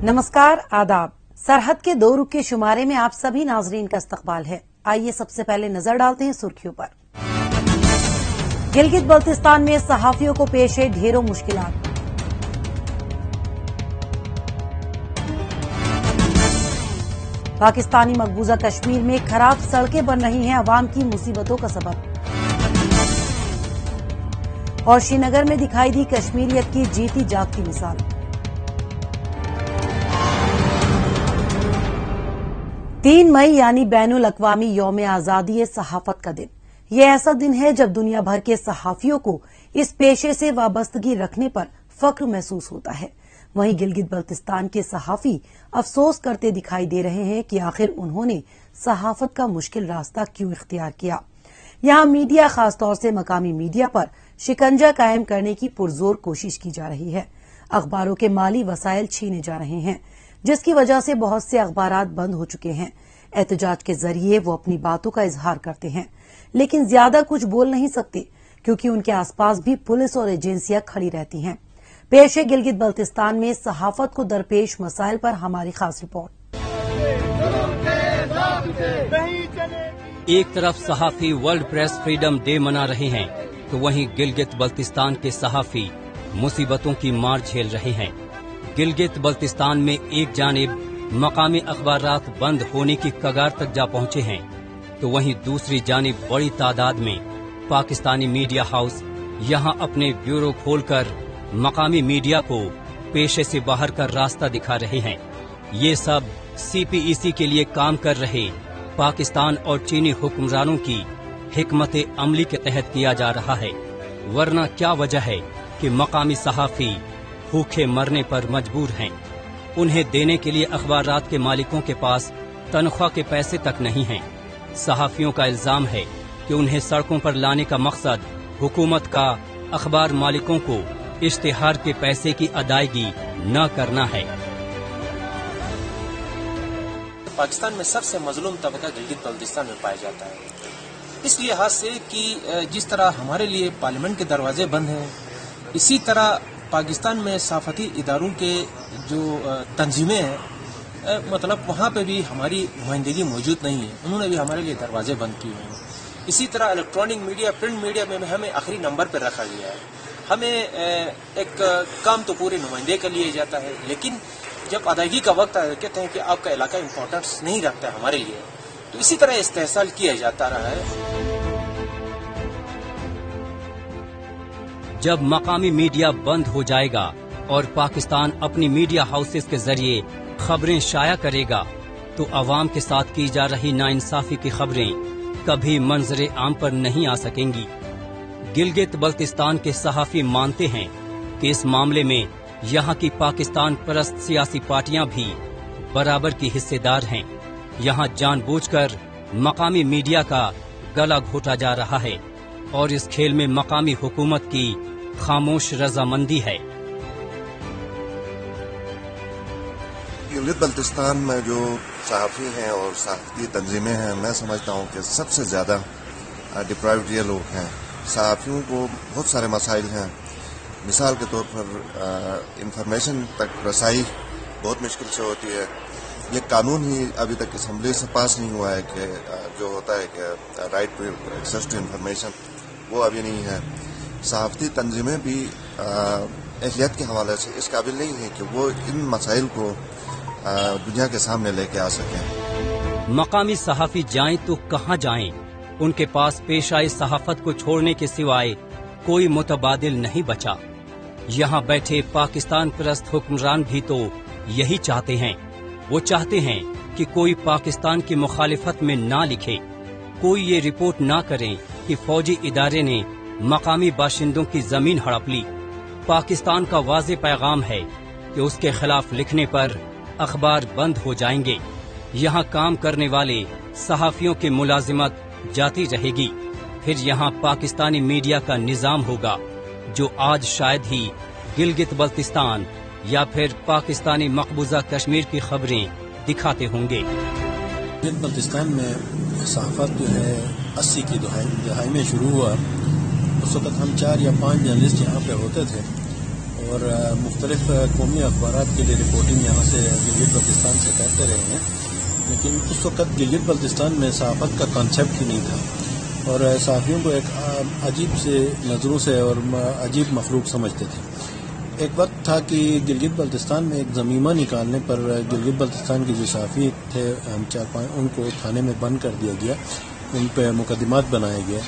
नमस्कार, आदाब। सरहद के 2 रुख के शुमारे में आप सभी नाजरीन का इस्तकबाल है। आइए सबसे पहले नजर डालते हैं सुर्खियों पर। गिलगित बल्तिस्तान में सहाफियों को पेश है ढेरों मुश्किलात। पाकिस्तानी मकबूजा कश्मीर में खराब सड़कें बन रही हैं अवाम की मुसीबतों का सबब। और श्रीनगर में दिखाई दी कश्मीरियत की जीती जागती मिसाल। तीन मई यानी बैनुल अक़वामी यौम आजादी सहाफत का दिन। ये ऐसा दिन है जब दुनिया भर के सहाफियों को इस पेशे से वाबस्तगी रखने पर फख्र महसूस होता है। वहीं गिलगित बल्तिस्तान के सहाफी अफसोस करते दिखाई दे रहे हैं कि आखिर उन्होंने सहाफत का मुश्किल रास्ता क्यों इख्तियार किया। यहां मीडिया, खासतौर से मकामी मीडिया पर शिकंजा कायम करने की पुरजोर कोशिश की जा रही है। अखबारों के माली वसाइल छीने जा रहे हैं, जिसकी वजह से बहुत से अखबारात बंद हो चुके हैं। एहतजाज के जरिए वो अपनी बातों का इजहार करते हैं, लेकिन ज्यादा कुछ बोल नहीं सकते क्योंकि उनके आसपास भी पुलिस और एजेंसियां खड़ी रहती हैं। पेश है गिलगित बल्तिस्तान में सहाफत को दरपेश मसाइल पर हमारी खास रिपोर्ट। एक तरफ सहाफी वर्ल्ड प्रेस फ्रीडम डे मना रहे हैं तो वहीं गिलगित बल्तिस्तान के सहाफी मुसीबतों की मार झेल रहे हैं। गिलगित बल्तिस्तान में एक जानिब मकामी अखबारात बंद होने की कगार तक जा पहुंचे हैं तो वहीं दूसरी जानिब बड़ी तादाद में पाकिस्तानी मीडिया हाउस यहां अपने ब्यूरो खोलकर मकामी मीडिया को पेशे से बाहर का रास्ता दिखा रहे हैं। ये सब CPEC के लिए काम कर रहे पाकिस्तान और चीनी हुक्मरानों की हिकमत अमली के तहत किया जा रहा है। वरना क्या वजह है कि मकामी सहाफी भूखे मरने पर मजबूर हैं। उन्हें देने के लिए अखबारात के मालिकों के पास तनख्वाह के पैसे तक नहीं हैं। सहाफियों का इल्जाम है कि उन्हें सड़कों पर लाने का मकसद हुकूमत का अखबार मालिकों को इश्तिहार के पैसे की अदायगी न करना है। पाकिस्तान में सबसे मजलूम तबका गिलगित बल्तिस्तान में पाया जाता है। इस लिहाज से कि जिस तरह हमारे लिए पार्लियामेंट के दरवाजे बंद हैं, इसी तरह पाकिस्तान में सहाफती इदारों के जो तंजीमें हैं, मतलब वहाँ पे भी हमारी नुमाइंदगी मौजूद नहीं है। उन्होंने भी हमारे लिए दरवाजे बंद किए हैं। इसी तरह इलेक्ट्रॉनिक मीडिया, प्रिंट मीडिया में हमें आखिरी नंबर पर रखा गया है। हमें एक काम तो पूरे नुमाइंदे का लिया जाता है, लेकिन जब अदायगी का वक्त आता है कहते हैं कि आपका इलाका इम्पोर्टेंस नहीं रखता है हमारे लिए। तो इसी तरह इस्तेहसाल किया जाता रहा है। जब मकामी मीडिया बंद हो जाएगा और पाकिस्तान अपनी मीडिया हाउसेस के जरिए खबरें शाया करेगा तो अवाम के साथ की जा रही नाइंसाफी की खबरें कभी मंजरे आम पर नहीं आ सकेंगी। गिलगित बल्तिस्तान के सहाफी मानते हैं कि इस मामले में यहाँ की पाकिस्तान परस्त सियासी पार्टियां भी बराबर की हिस्सेदार हैं। यहाँ जानबूझकर मकामी मीडिया का गला घोटा जा रहा है और इस खेल में मकामी हुकूमत की खामोश रजामंदी है। गिलगित बल्तिस्तान में जो सहाफी हैं और सहाफती तंजीमें हैं, मैं समझता हूँ कि सबसे ज़्यादा डिप्राइव्ड ये लोग हैं। सहाफियों को बहुत सारे मसाइल हैं। मिसाल के तौर पर इंफॉर्मेशन तक रसाई बहुत मुश्किल से होती है। ये कानून ही अभी तक असम्बली से पास नहीं हुआ है कि जो होता है कि right to access to information, वो अभी नहीं है। सहाफती तंजीमें भी एहलियत के हवाले से इस काबिल नहीं है कि वो इन मसाइल को दुनिया के सामने लेके आ सकें। मकामी सहाफी जाएं तो कहाँ जाएं? उनके पास पेशाए सहाफत को छोड़ने के सिवाय कोई मुतबादिल नहीं बचा। यहाँ बैठे पाकिस्तान परस्त हुक्मरान भी तो यही चाहते हैं। वो चाहते हैं कि कोई पाकिस्तान की मुखालिफत में ना लिखे, कोई ये रिपोर्ट ना करें कि फौजी इदारे ने मकामी बाशिंदों की जमीन हड़प ली। पाकिस्तान का वाज़े पैगाम है कि उसके खिलाफ लिखने पर अखबार बंद हो जाएंगे। यहाँ काम करने वाले सहाफियों की मुलाजिमत जाती रहेगी। फिर यहाँ पाकिस्तानी मीडिया का निजाम होगा जो आज शायद ही गिलगित बल्तिस्तान या फिर पाकिस्तानी मकबूजा कश्मीर की खबरें दिखाते होंगे। गिलगित बल्तिस्तान में सहाफत जो है 80 की दहाई में शुरू हुआ। उस वक्त हम 4 या 5 जर्नलिस्ट यहाँ पे होते थे اور مختلف قومی اخبارات کے لیے رپورٹنگ یہاں سے گلگت بلتستان سے کرتے رہے ہیں، لیکن اس وقت گلگت بلتستان میں صحافت کا کانسیپٹ ہی نہیں تھا اور صحافیوں کو ایک عجیب سے نظروں سے اور عجیب مخلوق سمجھتے تھے۔ ایک وقت تھا کہ گلگت بلتستان میں ایک ضمیمہ نکالنے پر گلگت بلتستان کے جو صحافی تھے ہم 4-5 ان کو تھانے میں بند کر دیا گیا، ان پہ مقدمات بنائے گئے۔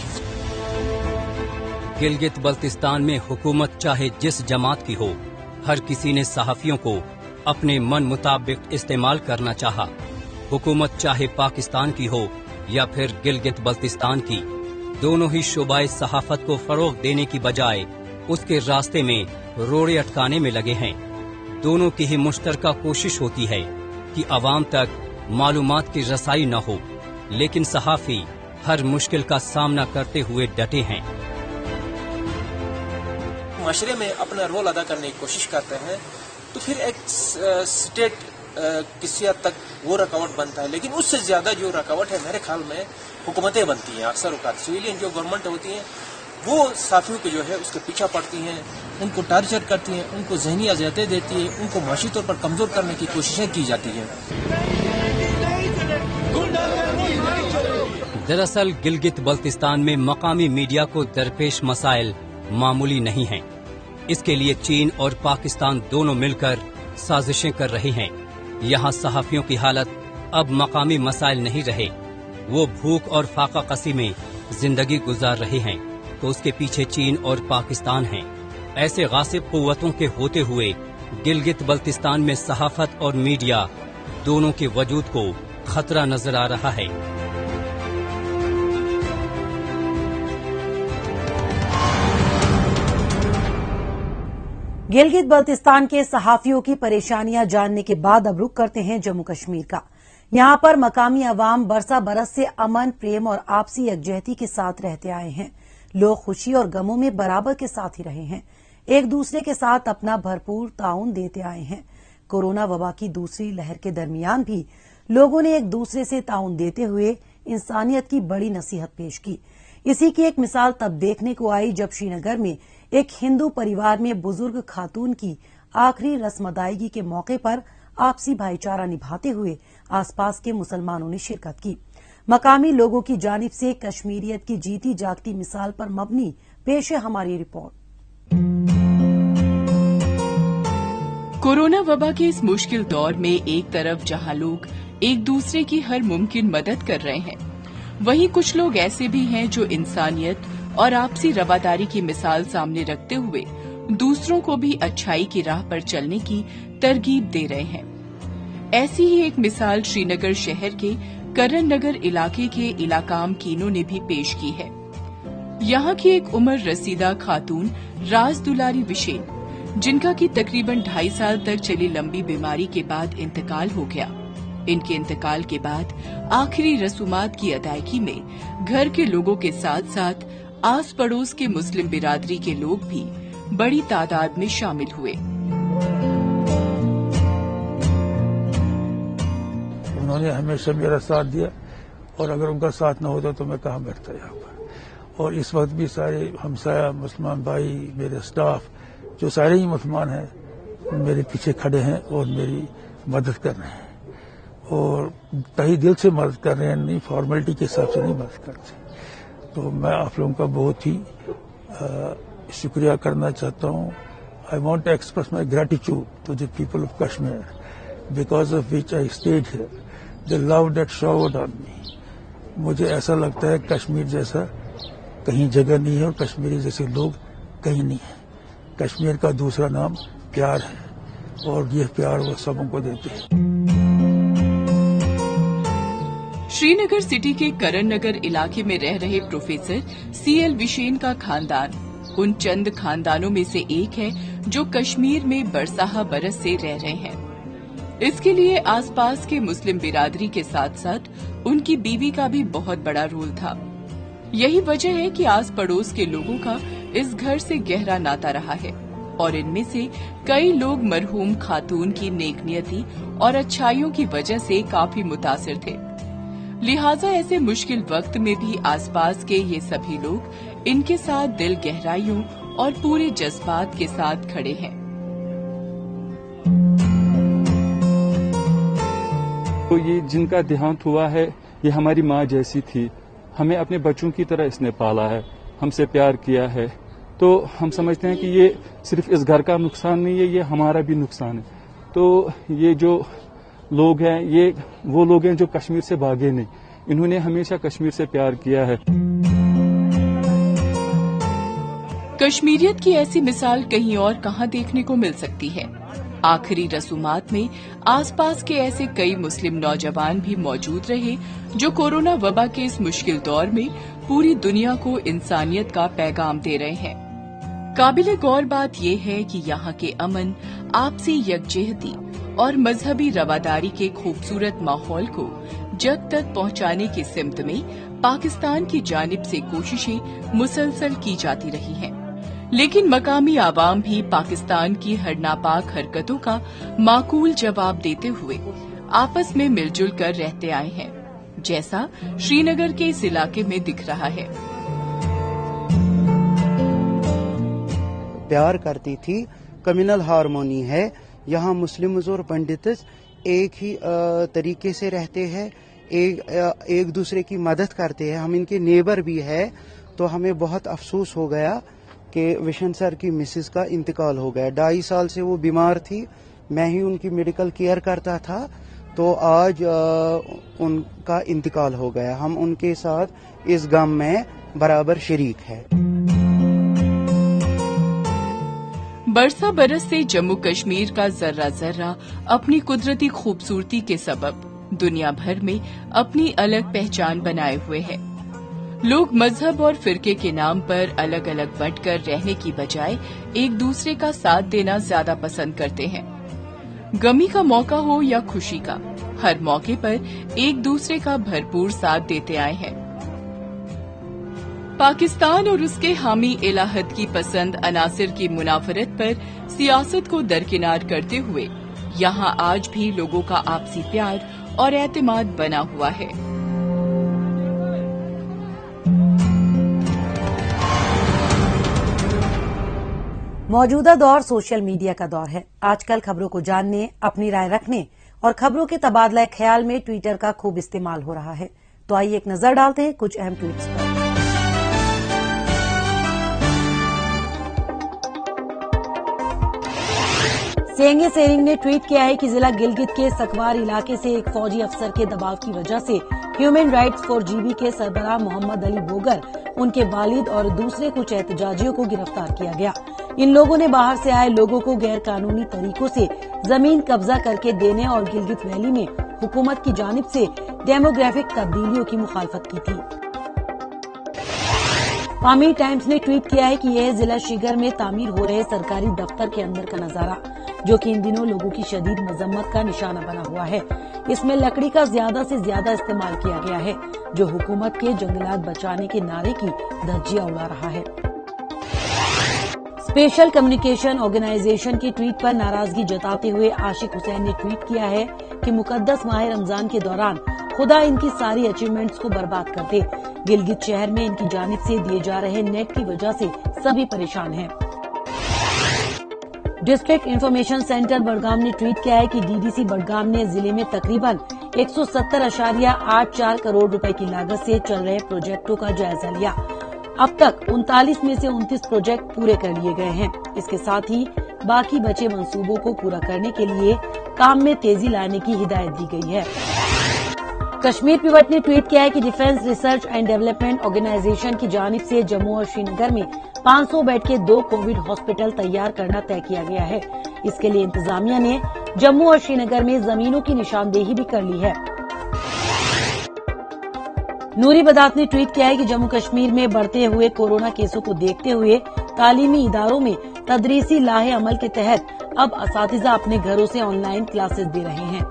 گلگت بلتستان میں حکومت چاہے جس جماعت کی ہو، ہر کسی نے صحافیوں کو اپنے من مطابق استعمال کرنا چاہا۔ حکومت چاہے پاکستان کی ہو یا پھر گلگت بلتستان کی، دونوں ہی شعبہ صحافت کو فروغ دینے کی بجائے اس کے راستے میں روڑے اٹکانے میں لگے ہیں۔ دونوں کی ہی مشترکہ کوشش ہوتی ہے کہ عوام تک معلومات کی رسائی نہ ہو، لیکن صحافی ہر مشکل کا سامنا کرتے ہوئے ڈٹے ہیں۔ معاشرے میں اپنا رول ادا کرنے کی کوشش کرتے ہیں تو پھر ایک اسٹیٹ کسی حد تک وہ رکاوٹ بنتا ہے، لیکن اس سے زیادہ جو رکاوٹ ہے میرے خیال میں حکومتیں بنتی ہیں۔ اکثر اوقات سویلین جو گورنمنٹ ہوتی ہیں وہ صحافیوں کو جو ہے اس کے پیچھا پڑتی ہیں، ان کو ٹارچر کرتی ہیں، ان کو ذہنی اذیتیں دیتی ہیں، ان کو معاشی طور پر کمزور کرنے کی کوششیں کی جاتی ہیں۔ دراصل گلگت بلتستان میں مقامی میڈیا کو درپیش مسائل معمولی نہیں ہیں۔ اس کے لیے چین اور پاکستان دونوں مل کر سازشیں کر رہے ہیں۔ یہاں صحافیوں کی حالت اب مقامی مسائل نہیں رہے، وہ بھوک اور فاقہ کشی میں زندگی گزار رہے ہیں، تو اس کے پیچھے چین اور پاکستان ہیں۔ ایسے غاصب قوتوں کے ہوتے ہوئے گلگت بلتستان میں صحافت اور میڈیا دونوں کے وجود کو خطرہ نظر آ رہا ہے۔ گلگت بلتستان کے صحافیوں کی پریشانیاں جاننے کے بعد اب رخ کرتے ہیں جموں کشمیر کا۔ یہاں پر مقامی عوام برسہ برس سے امن، پریم اور آپسی یکجہتی کے ساتھ رہتے آئے ہیں۔ لوگ خوشی اور غموں میں برابر کے ساتھ ہی رہے ہیں، ایک دوسرے کے ساتھ اپنا بھرپور تعاون دیتے آئے ہیں۔ کورونا وبا کی دوسری لہر کے درمیان بھی لوگوں نے ایک دوسرے سے تعاون دیتے ہوئے انسانیت کی بڑی نصیحت پیش کی۔ اسی کی ایک مثال تب دیکھنے کو آئی جب شری نگر میں ایک ہندو پریوار میں بزرگ خاتون کی آخری رسم ادائیگی کے موقع پر آپسی بھائی چارہ نبھاتے ہوئے آس پاس کے مسلمانوں نے شرکت کی۔ مقامی لوگوں کی جانب سے کشمیریت کی جیتی جاگتی مثال پر مبنی پیش ہے ہماری رپورٹ۔ کورونا وبا کے اس مشکل دور میں ایک طرف جہاں لوگ ایک دوسرے کی ہر ممکن مدد کر رہے ہیں، وہیں کچھ لوگ ایسے بھی ہیں جو انسانیت اور آپسی رواداری کی مثال سامنے رکھتے ہوئے دوسروں کو بھی اچھائی کی راہ پر چلنے کی ترغیب دے رہے ہیں۔ ایسی ہی ایک مثال شری نگر شہر کے کرن نگر علاقے کے علاقام کینو نے بھی پیش کی ہے۔ یہاں کی ایک عمر رسیدہ خاتون راز دلاری وشین، جن کا کی تقریباً 2.5 سال تک چلی لمبی بیماری کے بعد انتقال ہو گیا۔ ان کے انتقال کے بعد آخری رسومات کی ادائیگی میں گھر کے لوگوں کے ساتھ ساتھ آس پڑوس کے مسلم برادری کے لوگ بھی بڑی تعداد میں شامل ہوئے۔ انہوں نے ہمیشہ میرا ساتھ دیا اور اگر ان کا ساتھ نہ ہوتا تو میں کہاں بیٹھتا یہاں پر۔ اور اس وقت بھی سارے ہمسایہ مسلمان بھائی، میرے سٹاف جو سارے ہی مسلمان ہیں میرے پیچھے کھڑے ہیں اور میری مدد کر رہے ہیں، اور تہی دل سے مدد کر رہے ہیں، نہیں فارمیلٹی کے حساب سے نہیں مدد کرتے۔ تو میں آپ لوگوں کا بہت ہی شکریہ کرنا چاہتا ہوں۔ I want to express my gratitude to the people of Kashmir because of which I stayed here, the love that showered on me. مجھے ایسا لگتا ہے کشمیر جیسا کہیں جگہ نہیں ہے اور کشمیری جیسے لوگ کہیں نہیں ہیں۔ کشمیر کا دوسرا نام پیار ہے اور یہ پیار وہ سبوں کو دیتے ہیں۔ شری نگر سٹی کے کرن نگر علاقے میں رہ رہے پروفیسر سی ایل وشین کا خاندان ان چند خاندانوں میں سے ایک ہے جو کشمیر میں برسہ برس سے رہ رہے ہیں۔ اس کے لیے آس پاس کے مسلم برادری کے ساتھ ساتھ ان کی بیوی کا بھی بہت بڑا رول تھا۔ یہی وجہ ہے کہ آس پڑوس کے لوگوں کا اس گھر سے گہرا ناتا رہا ہے اور ان میں سے کئی لوگ مرحوم خاتون کی نیک نیتی اور اچھائیوں کی وجہ سے کافی متاثر تھے۔ لہٰذا ایسے مشکل وقت میں بھی آس پاس کے یہ سبھی لوگ ان کے ساتھ دل گہرائیوں اور پورے جذبات کے ساتھ کھڑے ہیں۔ تو یہ جن کا دیہانت ہوا ہے یہ ہماری ماں جیسی تھی، ہمیں اپنے بچوں کی طرح اس نے پالا ہے، ہم سے پیار کیا ہے، تو ہم سمجھتے ہیں کہ یہ صرف اس گھر کا نقصان نہیں ہے، یہ ہمارا بھی نقصان ہے۔ تو یہ جو لوگ ہیں یہ وہ لوگ ہیں جو کشمیر سے بھاگے نہیں، انہوں نے ہمیشہ کشمیر سے پیار کیا ہے۔ کشمیریت کی ایسی مثال کہیں اور کہاں دیکھنے کو مل سکتی ہے؟ آخری رسومات میں آس پاس کے ایسے کئی مسلم نوجوان بھی موجود رہے جو کورونا وبا کے اس مشکل دور میں پوری دنیا کو انسانیت کا پیغام دے رہے ہیں۔ قابل غور بات یہ ہے کہ یہاں کے امن، آپسی یکجہتی اور مذہبی رواداری کے خوبصورت ماحول کو جگ تک پہنچانے کی سمت میں پاکستان کی جانب سے کوششیں مسلسل کی جاتی رہی ہیں، لیکن مقامی عوام بھی پاکستان کی ہر ناپاک حرکتوں کا معقول جواب دیتے ہوئے آپس میں مل جل کر رہتے آئے ہیں، جیسا شری نگر کے اس علاقے میں دکھ رہا ہے۔ پیار کرتی تھی، کمیونل ہارمونی ہے، یہاں مسلمز اور پنڈتس ایک ہی طریقے سے رہتے ہیں، ایک دوسرے کی مدد کرتے ہیں، ہم ان کے نیبر بھی ہے۔ تو ہمیں بہت افسوس ہو گیا کہ وشن سر کی مسز کا انتقال ہو گیا۔ 2.5 سال سے وہ بیمار تھی، میں ہی ان کی میڈیکل کیئر کرتا تھا، تو آج ان کا انتقال ہو گیا۔ ہم ان کے ساتھ اس غم میں برابر شریک ہے۔ برسا برس سے جموں کشمیر کا ذرہ ذرہ اپنی قدرتی خوبصورتی کے سبب دنیا بھر میں اپنی الگ پہچان بنائے ہوئے ہے۔ لوگ مذہب اور فرقے کے نام پر الگ الگ بٹ کر رہنے کی بجائے ایک دوسرے کا ساتھ دینا زیادہ پسند کرتے ہیں۔ غمی کا موقع ہو یا خوشی کا، ہر موقع پر ایک دوسرے کا بھرپور ساتھ دیتے آئے ہیں۔ پاکستان اور اس کے حامی الہت کی پسند عناصر کی منافرت پر سیاست کو درکنار کرتے ہوئے یہاں آج بھی لوگوں کا آپسی پیار اور اعتماد بنا ہوا ہے۔ موجودہ دور سوشل میڈیا کا دور ہے۔ آج کل خبروں کو جاننے، اپنی رائے رکھنے اور خبروں کے تبادلہ خیال میں ٹویٹر کا خوب استعمال ہو رہا ہے۔ تو آئیے ایک نظر ڈالتے ہیں کچھ اہم ٹویٹس پر۔ سینگے سیرنگ نے ٹویٹ کیا ہے کہ ضلع گلگت کے سکوار علاقے سے ایک فوجی افسر کے دباؤ کی وجہ سے human rights for G B کے سربراہ محمد علی بوگر، ان کے والد اور دوسرے کچھ احتجاجیوں کو گرفتار کیا گیا۔ ان لوگوں نے باہر سے آئے لوگوں کو غیر قانونی طریقوں سے زمین قبضہ کر کے دینے اور گلگت ویلی میں حکومت کی جانب سے ڈیموگرافک تبدیلیوں کی مخالفت کی تھی۔ پامیر ٹائمز نے ٹویٹ کیا ہے کہ یہ ضلع شیگر میں تعمیر ہو رہے سرکاری دفتر کے اندر کا نظارہ، جو کہ ان دنوں لوگوں کی شدید مذمت کا نشانہ بنا ہوا ہے۔ اس میں لکڑی کا زیادہ سے زیادہ استعمال کیا گیا ہے، جو حکومت کے جنگلات بچانے کے نعرے کی دھجیاں اڑا رہا ہے۔ اسپیشل کمیونیکیشن آرگنائزیشن کی ٹویٹ پر ناراضگی جتاتے ہوئے عاشق حسین نے ٹویٹ کیا ہے کہ مقدس ماہ رمضان کے دوران خدا ان کی ساری اچیومنٹس کو برباد کر دے۔ گلگت شہر میں ان کی جانب سے دیے جا رہے نیٹ کی وجہ سے سبھی پریشان ہیں۔ ڈسٹرکٹ انفارمیشن سینٹر بڑگام نے ٹویٹ کیا ہے کہ ڈی ڈی سی بڑگام نے ضلع میں تقریباً 170.84 کروڑ روپے کی لاگت سے چل رہے پروجیکٹوں کا جائزہ لیا۔ اب تک 39 میں سے 29 پروجیکٹ پورے کر لیے گئے ہیں۔ اس کے ساتھ ہی باقی بچے منصوبوں کو پورا کرنے کے لیے کام میں تیزی لانے کی ہدایت دی گئی ہے۔ کشمیر پیوٹ نے ٹویٹ کیا ہے کہ defence research and development organisation کی جانب سے جموں اور شری نگر میں 500 بیڈ کے 2 کووڈ ہاسپٹل تیار کرنا طے کیا گیا ہے۔ اس کے لیے انتظامیہ نے جموں اور شری نگر میں زمینوں کی نشاندہی بھی کر لی ہے۔ نوری بدات نے ٹویٹ کیا ہے کہ جموں کشمیر میں بڑھتے ہوئے کورونا کیسوں کو دیکھتے ہوئے تعلیمی اداروں میں تدریسی لاہ عمل کے تحت اب اساتذہ اپنے گھروں سے آن لائن کلاسز دے رہے ہیں۔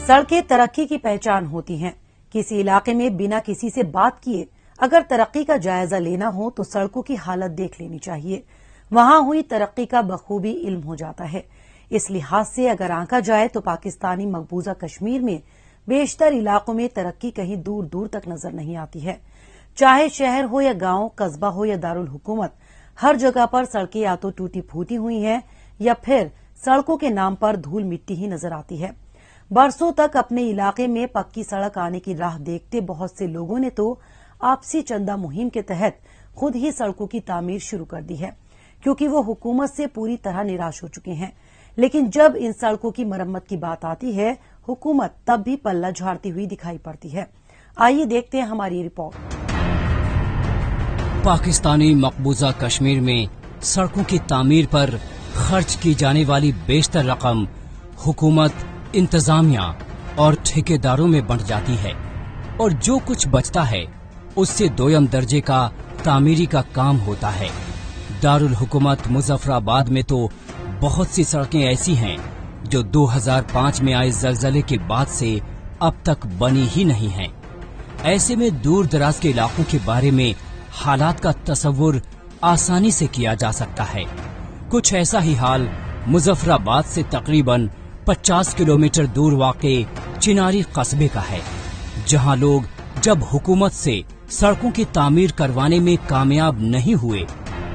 سڑکیں ترقی کی پہچان ہوتی ہیں۔ کسی علاقے میں بنا کسی سے بات کیے اگر ترقی کا جائزہ لینا ہو تو سڑکوں کی حالت دیکھ لینی چاہیے۔ وہاں ہوئی ترقی کا بخوبی علم ہو جاتا ہے۔ اس لحاظ سے اگر آنکا جائے تو پاکستانی مقبوضہ کشمیر میں بیشتر علاقوں میں ترقی کہیں دور دور تک نظر نہیں آتی ہے۔ چاہے شہر ہو یا گاؤں، قصبہ ہو یا دارالحکومت، ہر جگہ پر سڑکیں یا تو ٹوٹی پھوٹی ہوئی ہیں या फिर सड़कों के नाम पर धूल मिट्टी ही नजर आती है। बरसों तक अपने इलाके में पक्की सड़क आने की राह देखते बहुत से लोगों ने तो आपसी चंदा मुहिम के तहत खुद ही सड़कों की तामीर शुरू कर दी है, क्योंकि वो हुकूमत से पूरी तरह निराश हो चुके हैं। लेकिन जब इन सड़कों की मरम्मत की बात आती है, हुकूमत तब भी पल्ला झाड़ती हुई दिखाई पड़ती है। आइए देखते हैं हमारी रिपोर्ट। पाकिस्तानी मकबूजा कश्मीर में सड़कों की तामीर पर खर्च की जाने वाली बेशतर रकम हुकूमत, इंतजामिया और ठेकेदारों में बंट जाती है और जो कुछ बचता है उससे दोयम दर्जे का तामीरी का काम होता है। दारुल हुकूमत मुजफ्फराबाद में तो बहुत सी सड़कें ऐसी हैं जो 2005 में आए जलजले के बाद से अब तक बनी ही नहीं हैं। ऐसे में दूर दराज के इलाकों के बारे में हालात का तस्वुर आसानी से किया जा सकता है। कुछ ऐसा ही हाल मुजफ्फराबाद से तकरीबन 50 किलोमीटर दूर वाक़े चिनारी कस्बे का है, जहां लोग जब हुकूमत से सड़कों की तामीर करवाने में कामयाब नहीं हुए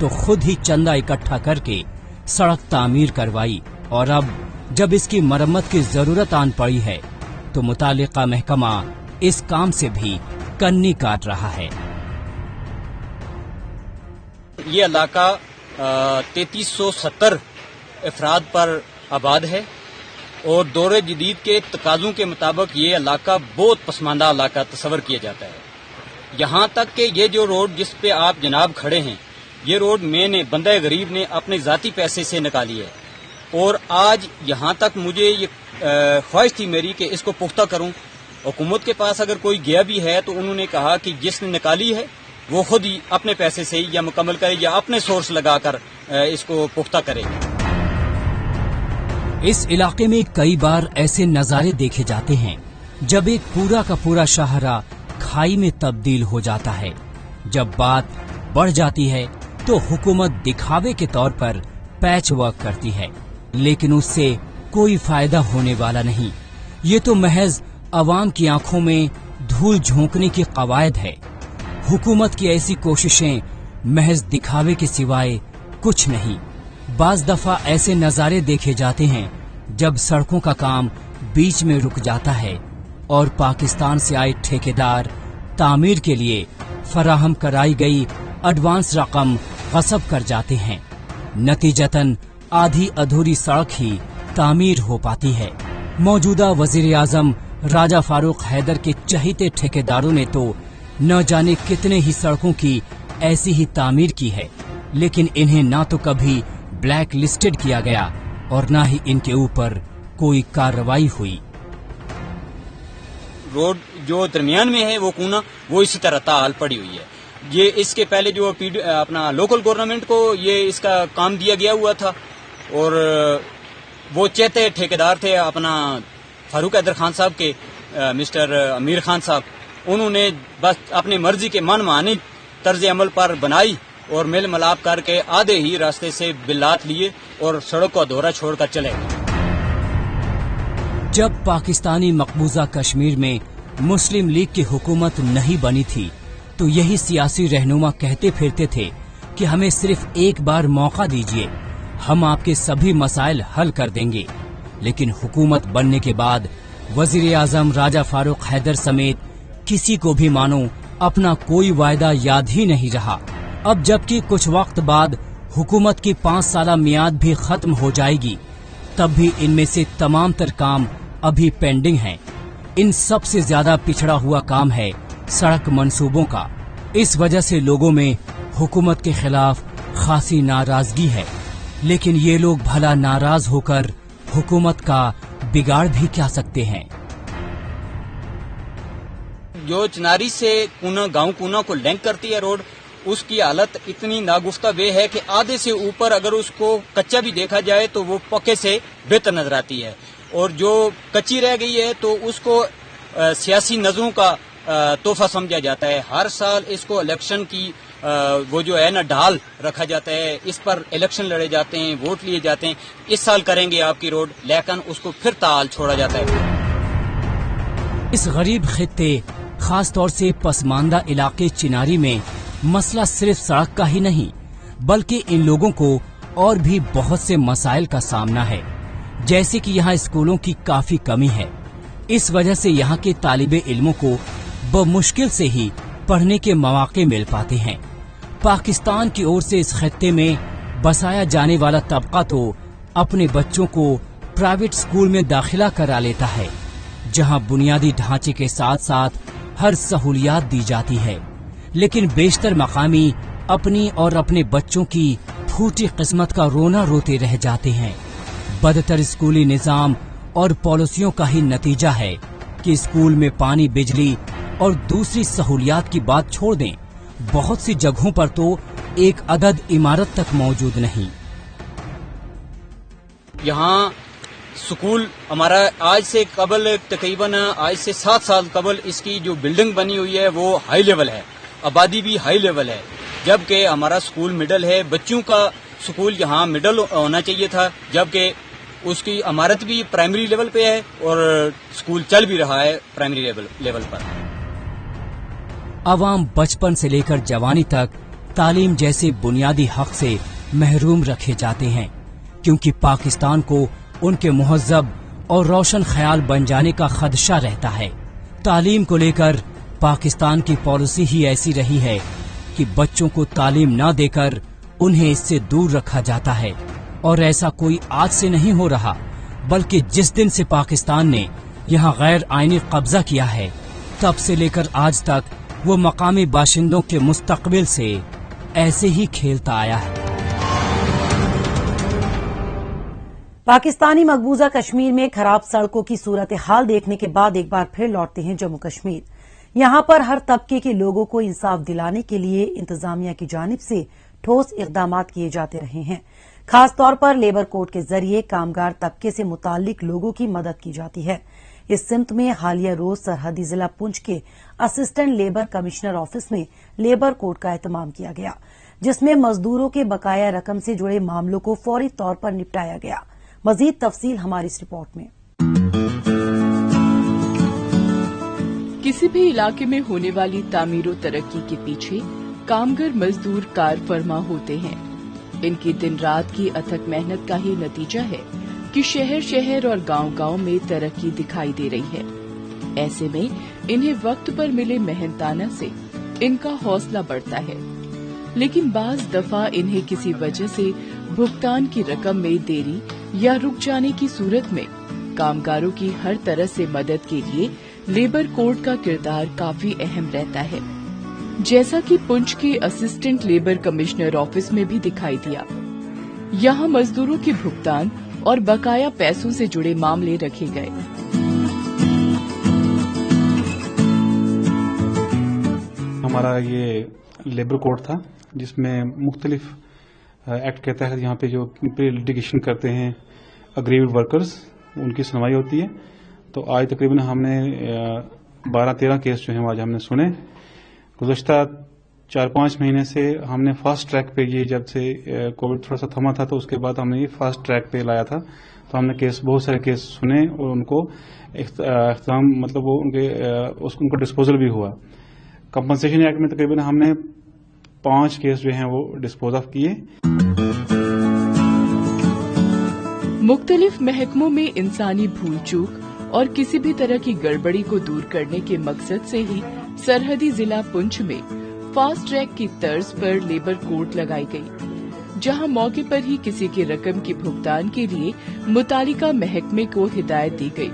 तो खुद ही चंदा इकट्ठा करके सड़क तामीर करवाई और अब जब इसकी मरम्मत की जरूरत आन पड़ी है तो मुतालिका महकमा इस काम से भी कन्नी काट रहा है। ये इलाका 3370 अफराद पर आबाद है और दौरे जदीद के तकाज़ों के मुताबिक ये इलाका बहुत पसमानदा इलाका तस्वर किया जाता है। यहाँ तक कि ये जो रोड जिस पे आप जनाब खड़े हैं, ये रोड मैंने बंदा गरीब ने अपने ज़ाती पैसे से निकाली है और आज यहाँ तक मुझे ये ख्वाहिश थी मेरी कि इसको पुख्ता करूँ। हुकूमत के पास अगर कोई गया भी है तो उन्होंने कहा कि जिसने निकाली है वो खुद ही अपने पैसे से या मुकम्मल करे या अपने सोर्स लगाकर इसको पुख्ता करे। इस इलाके में कई बार ऐसे नजारे देखे जाते हैं जब एक पूरा का पूरा शाहरा खाई में तब्दील हो जाता है। जब बात बढ़ जाती है तो हुकूमत दिखावे के तौर पर पैच वर्क करती है, लेकिन उससे कोई फायदा होने वाला नहीं। ये तो महज अवाम की आंखों में धूल झोंकने की कवायद है। हुकूमत की ऐसी कोशिशें महज दिखावे के सिवाय कुछ नहीं। बाज दफा ऐसे नजारे देखे जाते हैं जब सड़कों का काम बीच में रुक जाता है और पाकिस्तान से आए ठेकेदार तामीर के लिए फराहम कराई गई एडवांस रकम गसब कर जाते हैं। नतीजतन आधी अधूरी सड़क ही तामीर हो पाती है। मौजूदा वजीर आजम राजा फारूक हैदर के चहीते ठेकेदारों ने तो न जाने कितने ही सड़कों की ऐसी ही तामीर की है, लेकिन इन्हें ना तो कभी ब्लैक लिस्टेड किया गया और ना ही इनके ऊपर कोई कार्रवाई हुई। रोड जो दरमियान में है वो कूना वो इसी तरह ताल पड़ी हुई है। ये इसके पहले जो अपना लोकल गवर्नमेंट को ये इसका काम दिया गया हुआ था और वो चहते ठेकेदार थे अपना फारूक हैदर खान साहब के मिस्टर अमीर खान साहब। उन्होंने बस अपनी मर्जी के मन मानी तर्ज अमल पर बनाई और मेल मिलाप करके आधे ही रास्ते से बिल्लात लिए और सड़क को अधूरा छोड़कर चले गए। जब पाकिस्तानी मकबूजा कश्मीर में मुस्लिम लीग की हुकूमत नहीं बनी थी तो यही सियासी रहनुमा कहते फिरते थे कि हमें सिर्फ एक बार मौका दीजिए, हम आपके सभी मसाइल हल कर देंगे। लेकिन हुकूमत बनने के बाद वजीर आजम राजा फारूक हैदर समेत किसी को भी मानो अपना कोई वायदा याद ही नहीं रहा। अब जबकि कुछ वक्त बाद हुकूमत की 5 साला मियाद भी खत्म हो जाएगी, तब भी इनमें से तमाम तर काम अभी पेंडिंग हैं। इन सब से ज्यादा पिछड़ा हुआ काम है सड़क मंसूबों का। इस वजह से लोगों में हुकूमत के खिलाफ खासी नाराजगी है, लेकिन ये लोग भला नाराज होकर हुकूमत का बिगाड़ भी क्या सकते हैं। जो चिनारी से कूना गांव कूना को लिंक करती है रोड, उसकी हालत इतनी नागुफ्ता वे है कि आधे से ऊपर अगर उसको कच्चा भी देखा जाए तो वो पक्के से बेहतर नजर आती है और जो कच्ची रह गई है तो उसको सियासी नजरों का तोहफा समझा जाता है। हर साल इसको इलेक्शन की वो जो है ना ढाल रखा जाता है, इस पर इलेक्शन लड़े जाते हैं, वोट लिए जाते हैं, इस साल करेंगे आपकी रोड, लेकिन उसको फिर ताल छोड़ा जाता है। इस गरीब खित्ते खास तौर से पसमानदा इलाके चिनारी में मसला सिर्फ सड़क का ही नहीं, बल्कि इन लोगों को और भी बहुत से मसाइल का सामना है, जैसे कि यहाँ स्कूलों की काफी कमी है। इस वजह से यहाँ के तालिबे इल्मों को बमुश्किल से ही पढ़ने के मौके मिल पाते हैं। पाकिस्तान की ओर से इस खत्ते में बसाया जाने वाला तबका तो अपने बच्चों को प्राइवेट स्कूल में दाखिला करा लेता है, जहाँ बुनियादी ढांचे के साथ साथ हर सहूलियात दी जाती है, लेकिन बेशतर मकामी अपनी और अपने बच्चों की फूटी किस्मत का रोना रोते रह जाते हैं। बदतर स्कूली निजाम और पॉलिसियों का ही नतीजा है कि स्कूल में पानी, बिजली और दूसरी सहूलियात की बात छोड़ दें, बहुत सी जगहों पर तो एक अदद इमारत तक मौजूद नहीं। यहाँ स्कूल हमारा आज से कबल तकरीबन आज से 7 साल कबल इसकी जो बिल्डिंग बनी हुई है वो हाई लेवल है, आबादी भी हाई लेवल है, जबकि हमारा स्कूल मिडल है। बच्चों का स्कूल यहाँ मिडल होना चाहिए था, जबकि उसकी इमारत भी प्राइमरी लेवल पे है और स्कूल चल भी रहा है प्राइमरी लेवल पर। अवाम बचपन से लेकर जवानी तक तालीम जैसे बुनियादी हक से महरूम रखे जाते हैं, क्योंकि पाकिस्तान को उनके मुहज्जब और रोशन ख्याल बन जाने का खदशा रहता है। तालीम को लेकर पाकिस्तान की पॉलिसी ही ऐसी रही है कि बच्चों को तालीम न देकर उन्हें इससे दूर रखा जाता है, और ऐसा कोई आज से नहीं हो रहा, बल्कि जिस दिन से पाकिस्तान ने यहाँ गैर आईनी कब्जा किया है, तब से लेकर आज तक वो मकामी बाशिंदों के मुस्तकबिल से ऐसे ही खेलता आया है। पाकिस्तानी मकबूजा कश्मीर में खराब सड़कों की सूरत हाल देखने के बाद एक बार फिर लौटते हैं जम्मू कश्मीर। यहाँ पर हर तबके के लोगों को इंसाफ दिलाने के लिए इंतजामिया की जानिब से ठोस इकदाम किए जाते रहे हैं। खास तौर पर लेबर कोड के जरिए कामगार तबके से मुताल्लिक लोगों की मदद की जाती है। इस सिमत में हालिया रोज सरहदी जिला पुंछ के असिस्टेंट लेबर कमिश्नर ऑफिस में लेबर कोड का एहतमाम किया गया, जिसमें मजदूरों के बकाया रकम से जुड़े मामलों को फौरी तौर पर निपटाया गया। मजीद तफसील हमारी इस रिपोर्ट में। किसी भी इलाके में होने वाली तामीर तरक्की के पीछे कामगर मजदूर कार फरमा होते हैं। इनकी दिन रात की अथक मेहनत का ही नतीजा है कि शहर शहर और गांव गांव में तरक्की दिखाई दे रही है। ऐसे में इन्हें वक्त पर मिले मेहनताना से इनका हौसला बढ़ता है, लेकिन बाज दफा इन्हें किसी वजह से भुगतान की रकम में देरी या रुक जाने की सूरत में कामगारों की हर तरह से मदद के लिए लेबर कोड का किरदार काफी अहम रहता है, जैसा कि पुंछ के असिस्टेंट लेबर कमिश्नर ऑफिस में भी दिखाई दिया। यहाँ मजदूरों के भुगतान और बकाया पैसों से जुड़े मामले रखे गए। हमारा ये लेबर कोड था, जिसमें मुख्तलिफ एक्ट के तहत यहाँ पे जो प्री लिटिगेशन करते हैं अग्रीव्ड वर्कर्स, उनकी सुनवाई होती है। तो आज तकरीबन हमने 12-13 केस जो हैं आज हमने सुने। गुज़श्ता 4-5 महीने से हमने फास्ट ट्रैक पे, ये जब से कोविड थोड़ा सा थमा था तो उसके बाद हमने ये फास्ट ट्रैक पे लाया था। तो हमने बहुत सारे केस सुने और उनको इख्तिताम मतलब वो उनको डिस्पोजल भी हुआ। कंपनसेशन एक्ट में तकरीबन हमने 5 केस जो हैं वो डिस्पोज ऑफ किए। मुख्तलिफ महकमों में इंसानी भूल चूक और किसी भी तरह की गड़बड़ी को दूर करने के मकसद से ही सरहदी जिला पुंछ में फास्ट ट्रैक की तर्ज पर लेबर कोर्ट लगाई गई, जहां मौके पर ही किसी की रकम की भुगतान के लिए मुतालिका महकमे को हिदायत दी गई,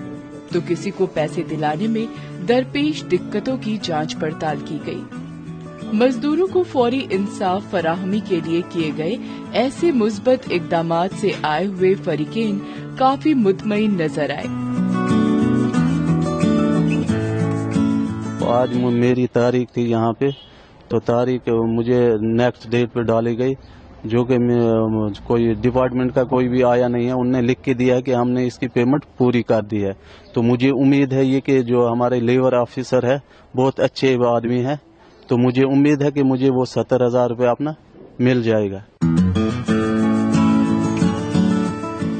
तो किसी को पैसे दिलाने में दरपेश दिक्कतों की जांच पड़ताल की गई। मजदूरों को फौरी इंसाफ फराहमी के लिए किए गए ऐसे मुस्बत इकदामात से आए हुए फरीकेन काफी मुतमईन नजर आए। आज मेरी तारीख थी यहाँ पे, तो तारीख मुझे नेक्स्ट डेट पे डाली गई, जो कि कोई डिपार्टमेंट का कोई भी आया नहीं है। उनने लिख के दिया कि हमने इसकी पेमेंट पूरी कर दी है। तो मुझे उम्मीद है ये कि जो हमारे लेबर ऑफिसर है बहुत अच्छे आदमी है, तो मुझे उम्मीद है कि मुझे वो 70,000 रुपये अपना मिल जाएगा।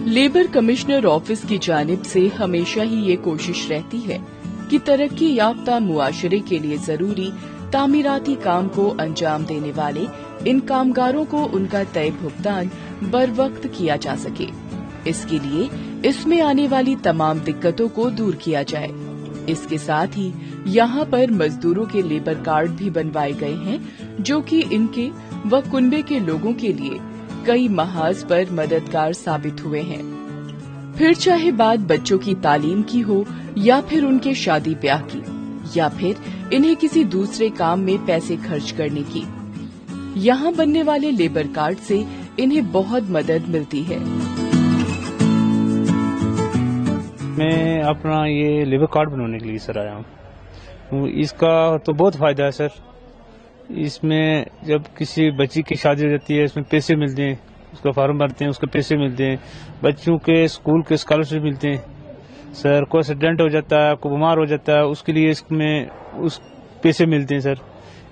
लेबर कमिश्नर ऑफिस की जानिब से हमेशा ही ये कोशिश रहती है कि तरक्की याफ्ता मुआशरे के लिए जरूरी तामीराती काम को अंजाम देने वाले इन कामगारों को उनका तय भुगतान बर वक्त किया जा सके। इसके लिए इसमें आने वाली तमाम दिक्कतों को दूर किया जाए। इसके साथ ही यहाँ पर मजदूरों के लेबर कार्ड भी बनवाए गए हैं, जो कि इनके व कुनबे के लोगों के लिए कई महाज पर मददगार साबित हुए हैं। फिर चाहे बात बच्चों की तालीम की हो या फिर उनके शादी ब्याह की या फिर इन्हें किसी दूसरे काम में पैसे खर्च करने की, यहाँ बनने वाले लेबर कार्ड से इन्हें बहुत मदद मिलती है। मैं अपना ये लेबर कार्ड बनवाने के लिए सर आया हूँ। इसका तो बहुत फायदा है सर। इसमें जब किसी बच्ची की शादी हो जाती है, इसमें पैसे मिलते हैं, उसका फॉर्म भरते हैं, उसके पैसे मिलते हैं, बच्चों के स्कूल के स्कॉलरशिप मिलते हैं सर। कोई एक्सीडेंट हो जाता है, कोई बीमार हो जाता है, उसके लिए इसमें उस पैसे मिलते हैं सर।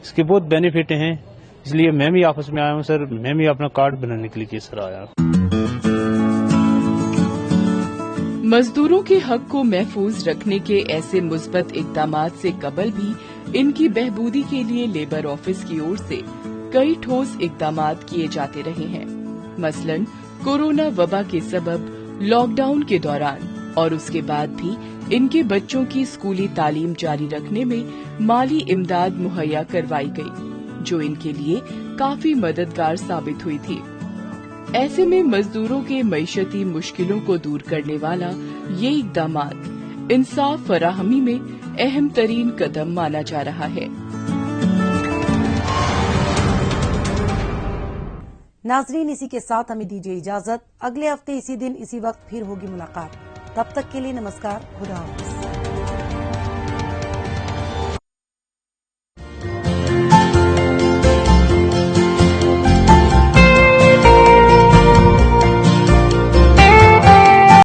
इसके बहुत बेनिफिट हैं, इसलिए मैं भी आपस में आया हूँ सर। मैं भी अपना कार्ड बनाने के लिए सर आया हूँ। मजदूरों के हक को महफूज रखने के ऐसे मुस्बत इक़दामात से कबल भी इनकी बहबूदी के लिए लेबर ऑफिस की ओर से कई ठोस इक़दामात किए जाते रहे हैं। मसलन कोरोना वबा के सबब लॉकडाउन के दौरान और उसके बाद भी इनके बच्चों की स्कूली तालीम जारी रखने में माली इमदाद मुहैया करवाई गई, जो इनके लिए काफी मददगार साबित हुई थी। ऐसे में मजदूरों के मईशती मुश्किलों को दूर करने वाला ये इक़दामात इंसाफ फराहमी में अहम तरीन कदम माना जा रहा है। नाजरीन, इसी के साथ हमें दीजिए इजाजत। अगले हफ्ते इसी दिन इसी वक्त फिर होगी मुलाकात। तब तक के लिए नमस्कार, खुदा हाफिज।